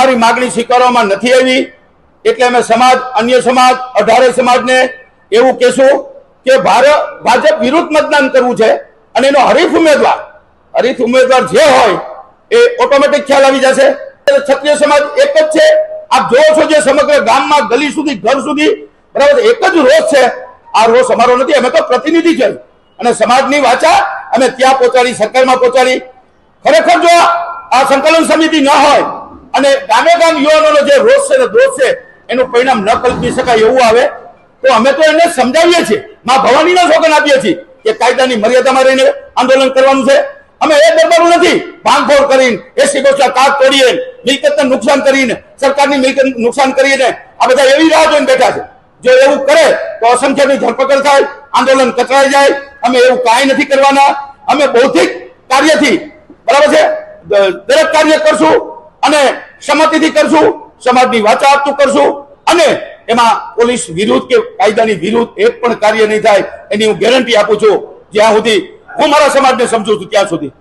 અમારી માગણી સ્વીકારવામાં નથી આવી એટલે અમે સમાજ, અન્ય સમાજ, 18 સમાજને એવું કહેશું કે ભાજપ વિરુદ્ધ મતદાન કરવું છે અને એનો હરીફ ઉમેદવાર જે હોય એ ઓટોમેટિક ખ્યાલ આવી જશે। ક્ષત્રિય સમાજ એક જ છે। આપ જોવો છો જે સમગ્ર ગામમાં, ગલી સુધી, ઘર સુધી બરાબર એક જ રોષ છે। આ રોષ અમારો નથી, અમે તો પ્રતિનિધિ છે અને સમાજની વાચા અમે ત્યાં પહોંચાડી, સરકારમાં પહોંચાડી। ખરેખર જો આ સંકલન સમિતિ ન હોય અને ગામે ગામ યુવાનોનો જે રોષ છે ને દોષ છે એનું પરિણામ ન કલ્પી શકાય એવું આવે તો અમે તો એને સમજાવીએ છીએ, માં ભવાનીના સોગંદ આપીએ છીએ કે કાયદાની મર્યાદામાં રહીને આંદોલન કરવાનું છે। અમે એ દરબારું નથી ભાંગફોડ કરીને, એસી ગોષ્ઠા કાગ તોડીને, મિલકતને નુકસાન કરીને, સરકારની મિલકત નુકસાન કરીને આ બધા એવી રાહ જોઈને બેઠા છે। જો એવું કરે તો અસંખ્યની ધરપકડ થાય, આંદોલન કચરાઈ જાય। અમે એવું કાંઈ નથી કરવાના। અમે બૌદ્ધિક કાર્યથી બરાબર છે દરેક કાર્ય કરશું અને સંમતિથી કરશું, સમાજની વાચા આપતું કરશું અને એમાં પોલીસ વિરુદ્ધ કે કાયદાની વિરુદ્ધ એક પણ કાર્ય નહીં થાય એની હું ગેરંટી આપું છું જ્યાં સુધી હું મારા સમાજને સમજું છું ત્યાં સુધી।